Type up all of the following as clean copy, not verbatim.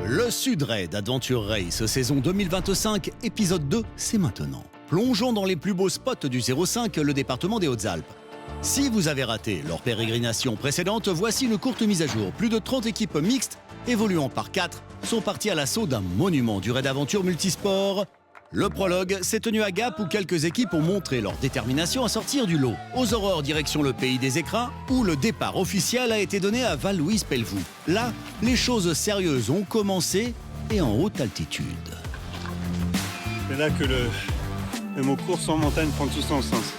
Le Sud Raid Adventure Race saison 2025, épisode 2, c'est maintenant. Plongeons dans les plus beaux spots du 05, le département des Hautes-Alpes. Si vous avez raté leur pérégrination précédente, voici une courte mise à jour. Plus de 30 équipes mixtes, évoluant par 4, sont parties à l'assaut d'un monument du raid aventure multisport. Le prologue s'est tenu à Gap où quelques équipes ont montré leur détermination à sortir du lot. Aux Aurores, direction le pays des écrins, où le départ officiel a été donné à Val-Louise-Pelvoux. Là, les choses sérieuses ont commencé et en haute altitude. C'est là que le mot course en montagne prend tout son sens.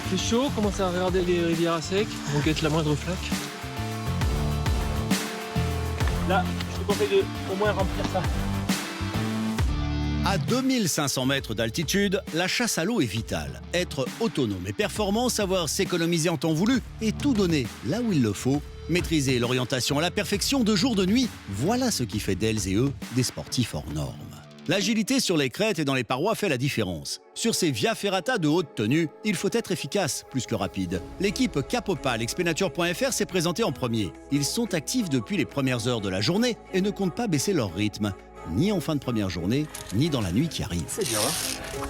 C'est chaud, commence à regarder les rivières à sec, on guette la moindre flaque. Là, je te conseille de au moins remplir ça. À 2500 mètres d'altitude, la chasse à l'eau est vitale. Être autonome et performant, savoir s'économiser en temps voulu et tout donner là où il le faut, maîtriser l'orientation à la perfection de jour de nuit, voilà ce qui fait d'elles et eux des sportifs hors normes. L'agilité sur les crêtes et dans les parois fait la différence. Sur ces via ferrata de haute tenue, il faut être efficace plus que rapide. L'équipe Capopal Expenature.fr s'est présentée en premier. Ils sont actifs depuis les premières heures de la journée et ne comptent pas baisser leur rythme, ni en fin de première journée, ni dans la nuit qui arrive. C'est dur, hein.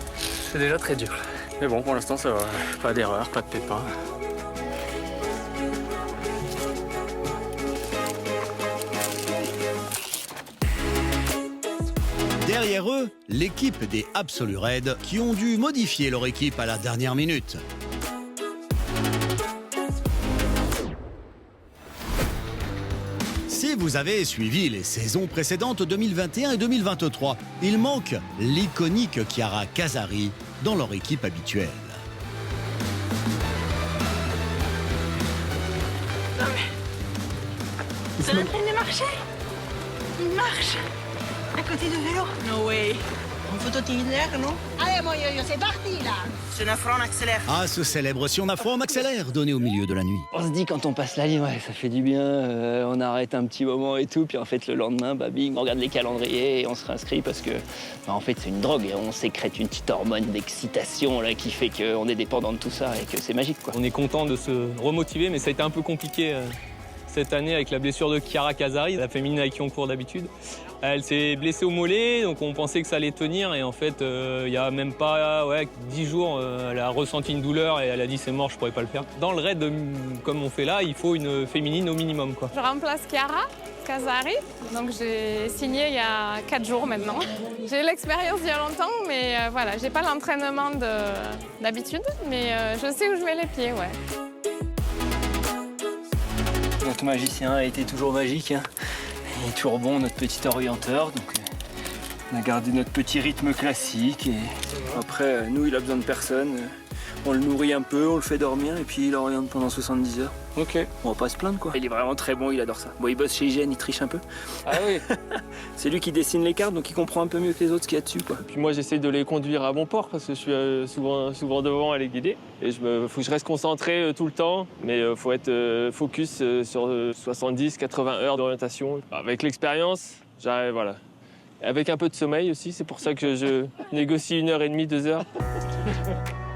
C'est déjà très dur. Mais bon, pour l'instant, ça va. Pas d'erreur, pas de pépin. Derrière eux, l'équipe des Absolu Raid qui ont dû modifier leur équipe à la dernière minute. Si vous avez suivi les saisons précédentes 2021 et 2023, il manque l'iconique Chiara Casari dans leur équipe habituelle. Non mais... C'est en train de marcher. Il marche à côté de vélo. No way. En photo itinéraire, non? Allez mon yo-yo, c'est parti là. Si on a froid, on accélère. Ah, ce célèbre si on a froid, on accélère, donné au milieu de la nuit. On se dit quand on passe la ligne, ouais, ça fait du bien, on arrête un petit moment et tout, puis en fait le lendemain, bah bing, on regarde les calendriers et on se réinscrit parce que bah, en fait c'est une drogue, et on sécrète une petite hormone d'excitation là qui fait qu'on est dépendant de tout ça et que c'est magique quoi. On est content de se remotiver, mais ça a été un peu compliqué cette année avec la blessure de Chiara Casari, la féminine avec qui on court d'habitude. Elle s'est blessée au mollet, donc on pensait que ça allait tenir, et en fait, il n'y a même pas 10 jours, elle a ressenti une douleur et elle a dit c'est mort, je ne pourrais pas le faire. Dans le raid, comme on fait là, il faut une féminine au minimum, quoi. Je remplace Chiara Casari, donc j'ai signé il y a 4 jours maintenant. J'ai eu l'expérience il y a longtemps, mais voilà, j'ai pas l'entraînement d'habitude, mais je sais où je mets les pieds, ouais. Notre magicien a été toujours magique, hein. Il est toujours bon, notre petit orienteur, donc on a gardé notre petit rythme classique et après, nous, il a besoin de personne. On le nourrit un peu, on le fait dormir et puis il oriente pendant 70 heures. Ok. On va pas se plaindre quoi. Il est vraiment très bon, il adore ça. Bon, il bosse chez IGN, il triche un peu. Ah oui. C'est lui qui dessine les cartes, donc il comprend un peu mieux que les autres ce qu'il y a dessus quoi. Puis moi, j'essaye de les conduire à bon port parce que je suis souvent devant à les guider. Et faut que je reste concentré tout le temps, mais faut être focus sur 70-80 heures d'orientation. Avec l'expérience, j'arrive, voilà. Avec un peu de sommeil aussi, c'est pour ça que je négocie 1h30, 2 heures.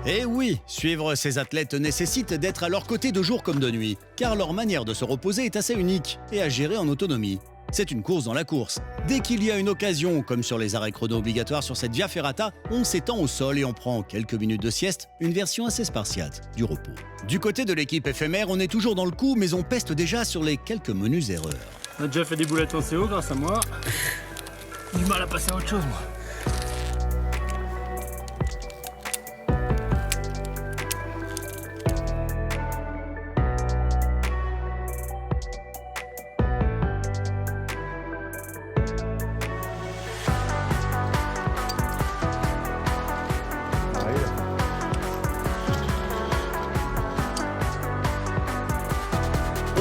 Et oui, suivre ces athlètes nécessite d'être à leur côté de jour comme de nuit, car leur manière de se reposer est assez unique et à gérer en autonomie. C'est une course dans la course. Dès qu'il y a une occasion, comme sur les arrêts chrono obligatoires sur cette via ferrata, on s'étend au sol et on prend quelques minutes de sieste, une version assez spartiate du repos. Du côté de l'équipe éphémère, on est toujours dans le coup, mais on peste déjà sur les quelques menues erreurs. On a déjà fait des boulettes en CO grâce à moi. Du mal à passer à autre chose, moi.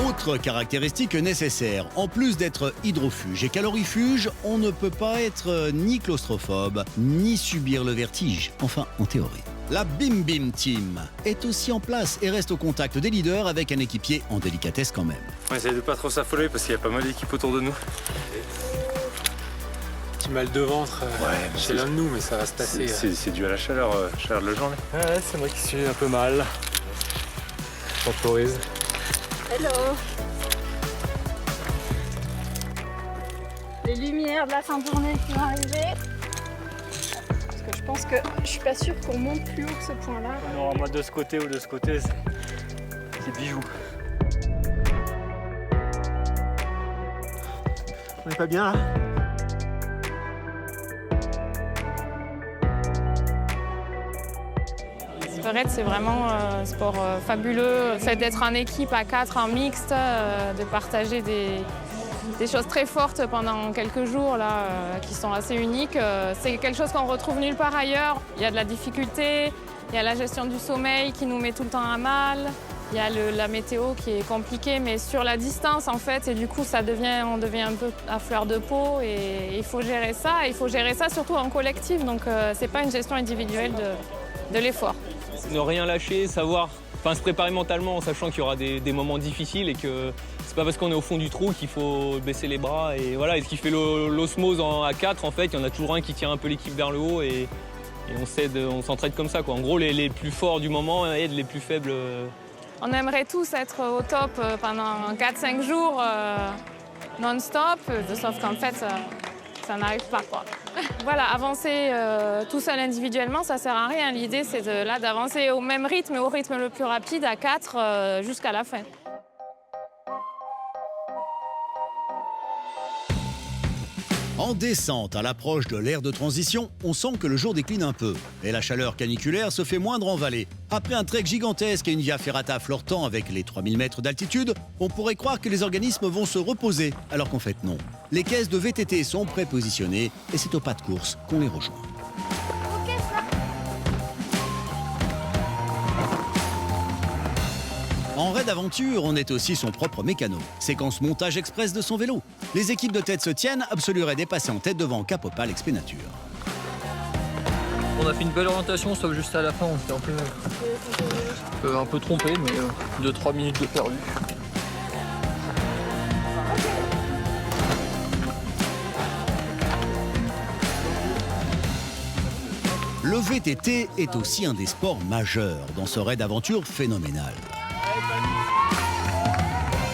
Autre caractéristique nécessaire, en plus d'être hydrofuge et calorifuge, on ne peut pas être ni claustrophobe, ni subir le vertige, enfin en théorie. La Bim Bim Team est aussi en place et reste au contact des leaders avec un équipier en délicatesse quand même. On essaie de pas trop s'affoler parce qu'il y a pas mal d'équipes autour de nous. Petit mal de ventre chez l'un de nous, mais ça va se passer. C'est dû à la chaleur de la journée. Ouais, c'est moi qui suis un peu mal. Temporise. Hello. les lumières de la fin de journée qui vont arriver. Parce que je pense que je suis pas sûre qu'on monte plus haut que ce point-là. Non, moi de ce côté ou de ce côté, c'est bijou. On n'est pas bien là? Raid, c'est vraiment un sport fabuleux. Le fait d'être en équipe à 4, en mixte, de partager des choses très fortes pendant quelques jours là, qui sont assez uniques, c'est quelque chose qu'on retrouve nulle part ailleurs. Il y a de la difficulté, il y a la gestion du sommeil qui nous met tout le temps à mal, il y a la météo qui est compliquée, mais sur la distance en fait, et du coup on devient un peu à fleur de peau et il faut gérer ça. Il faut gérer ça surtout en collectif, donc c'est pas une gestion individuelle de l'effort. Ne rien lâcher, se préparer mentalement en sachant qu'il y aura des moments difficiles et que c'est pas parce qu'on est au fond du trou qu'il faut baisser les bras. Et voilà, et ce qui fait l'osmose à 4, en fait, il y en a toujours un qui tire un peu l'équipe vers le haut et on s'entraide comme ça, quoi. En gros, les plus forts du moment aident les plus faibles. On aimerait tous être au top pendant 4-5 jours non-stop, sauf qu'en fait, ça n'arrive pas, quoi. Voilà, avancer tout seul individuellement, ça sert à rien. L'idée, c'est d'avancer au même rythme, au rythme le plus rapide, à 4 jusqu'à la fin. En descente, à l'approche de l'ère de transition, on sent que le jour décline un peu. Et la chaleur caniculaire se fait moindre en vallée. Après un trek gigantesque et une via ferrata flirtant avec les 3000 mètres d'altitude, on pourrait croire que les organismes vont se reposer, alors qu'en fait non. Les caisses de VTT sont prépositionnées et c'est au pas de course qu'on les rejoint. En raid aventure, on est aussi son propre mécano. Séquence montage express de son vélo. Les équipes de tête se tiennent, Absolu Raid est passé en tête devant Capopal Expenature. On a fait une belle orientation, sauf juste à la fin, on s'était un peu trompé, mais 2-3 minutes de perdu. Le VTT est aussi un des sports majeurs dans ce raid aventure phénoménal.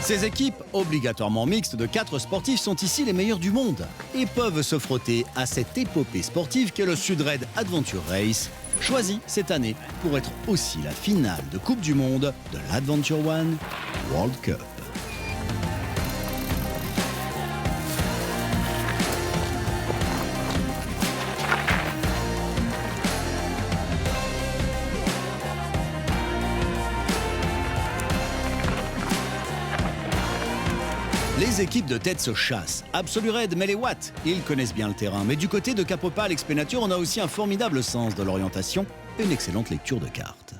Ces équipes, obligatoirement mixtes de 4 sportifs, sont ici les meilleurs du monde et peuvent se frotter à cette épopée sportive qu'est le Sud-Raid Adventure Race, choisi cette année pour être aussi la finale de Coupe du Monde de l'Adventure One World Cup. Les équipes de tête se chassent. Absolu Raid met les watts. Ils connaissent bien le terrain. Mais du côté de Capopal Expenature, on a aussi un formidable sens de l'orientation et une excellente lecture de cartes.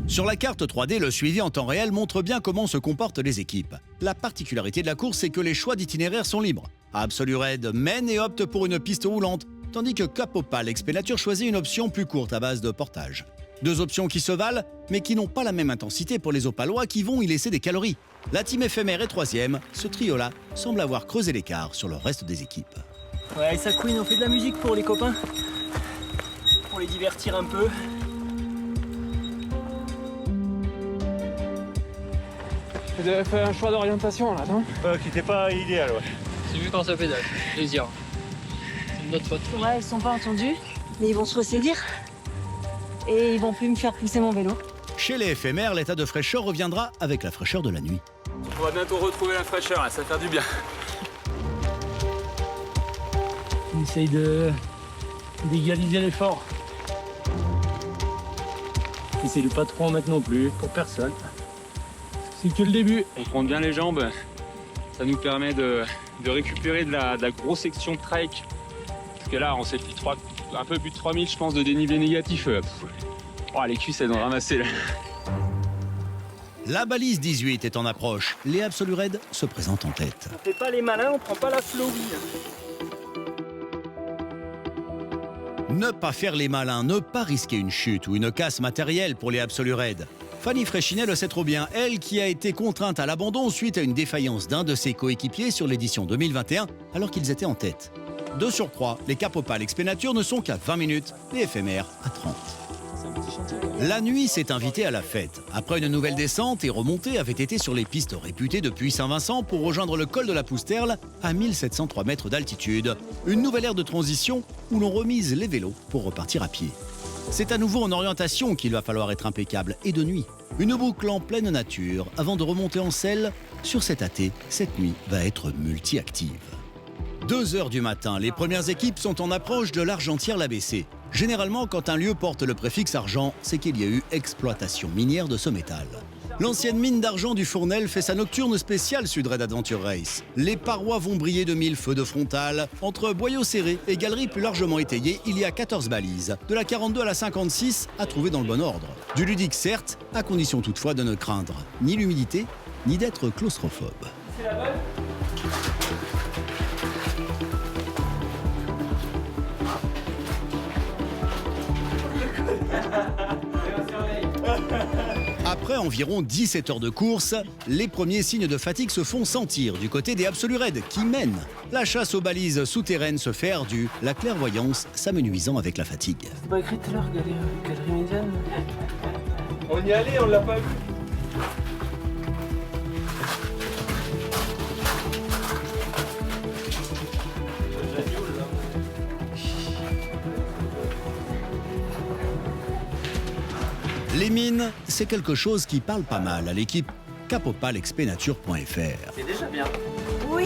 Sur la carte 3D, le suivi en temps réel montre bien comment se comportent les équipes. La particularité de la course, c'est que les choix d'itinéraire sont libres. Absolu Raid mène et opte pour une piste roulante, tandis que Capopal Expenature choisit une option plus courte à base de portage. Deux options qui se valent, mais qui n'ont pas la même intensité pour les Opalois qui vont y laisser des calories. La team éphémère est 3e, ce trio-là semble avoir creusé l'écart sur le reste des équipes. Ouais, ça couine, on fait de la musique pour les copains, pour les divertir un peu. Vous avez fait un choix d'orientation là, non? Qui n'était pas idéal, ouais. C'est vu quand ça pédale, plaisir. C'est de notre faute. Ouais, ils sont pas entendus, mais ils vont se ressaisir. Et ils vont plus me faire pousser mon vélo. Chez les éphémères, l'état de fraîcheur reviendra avec la fraîcheur de la nuit. On va bientôt retrouver la fraîcheur, là, ça va faire du bien. On essaye d'égaliser l'effort. Essaye de pas trop en mettre non plus, pour personne. C'est que le début. On prend bien les jambes, ça nous permet de récupérer de la grosse section de trek. Parce que là, on s'est fait un peu plus de 3000, je pense, de dénivelé négatif. Les cuisses, elles ont ramassé là. La balise 18 est en approche. Les Absolu Raid se présentent en tête. On fait pas les malins, on prend pas la flowie. Ne pas faire les malins, ne pas risquer une chute ou une casse matérielle pour les Absolu Raid. Fanny Fréchinet le sait trop bien, elle qui a été contrainte à l'abandon suite à une défaillance d'un de ses coéquipiers sur l'édition 2021 alors qu'ils étaient en tête. De surcroît, les Capopal Expenature ne sont qu'à 20 minutes, les éphémères à 30. La nuit s'est invitée à la fête. Après une nouvelle descente et remontée avait été sur les pistes réputées depuis Saint-Vincent pour rejoindre le col de la Pousterle à 1703 mètres d'altitude. Une nouvelle ère de transition où l'on remise les vélos pour repartir à pied. C'est à nouveau en orientation qu'il va falloir être impeccable et de nuit. Une boucle en pleine nature avant de remonter en selle. Sur cet AT, cette nuit va être multi-active. 2 heures du matin, les premières équipes sont en approche de l'Argentière-l'ABC. Généralement, quand un lieu porte le préfixe argent, c'est qu'il y a eu exploitation minière de ce métal. L'ancienne mine d'argent du Fournel fait sa nocturne spéciale Sud-Raid Adventure Race. Les parois vont briller de 1000 feux de frontal. Entre boyaux serrés et galeries plus largement étayées, il y a 14 balises. De la 42 à la 56, à trouver dans le bon ordre. Du ludique certes, à condition toutefois de ne craindre ni l'humidité, ni d'être claustrophobe. C'est la bonne ? Après environ 17 heures de course, les premiers signes de fatigue se font sentir du côté des Absoluraides qui mènent. La chasse aux balises souterraines se fait ardue, la clairvoyance s'amenuisant avec la fatigue. C'est pas écrit tout à l'heure, galerie médiane. On y allait, on l'a pas vu. Les mines, c'est quelque chose qui parle pas mal à l'équipe capopalexpnature.fr. C'est déjà bien. Oui.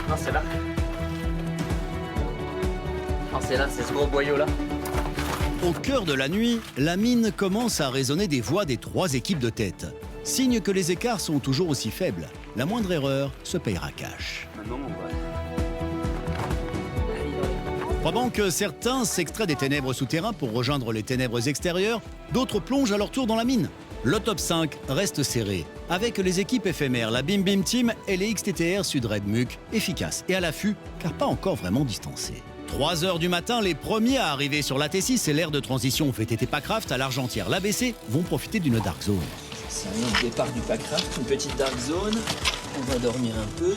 Non, c'est là. Non, c'est là, c'est ce gros boyau là. Au cœur de la nuit, la mine commence à résonner des voix des 3 équipes de tête. Signe que les écarts sont toujours aussi faibles. La moindre erreur se payera cash. Maintenant, on va... Pendant que certains s'extraient des ténèbres souterrains pour rejoindre les ténèbres extérieures, d'autres plongent à leur tour dans la mine. Le top 5 reste serré, avec les équipes éphémères, la Bim Bim Team et les XTTR Sud-Raid MUC, efficaces et à l'affût, car pas encore vraiment distancés. 3 heures du matin, les premiers à arriver sur l'AT6 et l'aire de transition VTT Packraft à l'Argentière, l'ABC, vont profiter d'une dark zone. C'est un départ du Packraft, une petite dark zone. On va dormir un peu.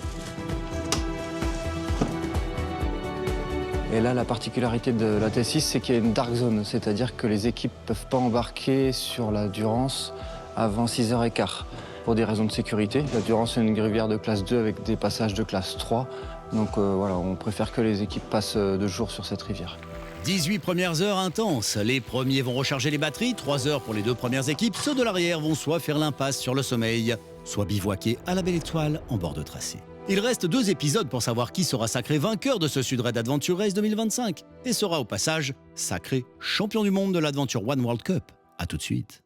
Et là, la particularité de la T6, c'est qu'il y a une dark zone, c'est-à-dire que les équipes ne peuvent pas embarquer sur la Durance avant 6h15 pour des raisons de sécurité. La Durance est une rivière de classe 2 avec des passages de classe 3. Donc voilà, on préfère que les équipes passent de jour sur cette rivière. 18 premières heures intenses. Les premiers vont recharger les batteries, 3 heures pour les 2 premières équipes. Ceux de l'arrière vont soit faire l'impasse sur le sommeil, soit bivouaquer à la Belle Étoile en bord de tracé. Il reste 2 épisodes pour savoir qui sera sacré vainqueur de ce Sud-Raid Adventure Race 2025 et sera au passage sacré champion du monde de l'Adventure One World Cup. A tout de suite.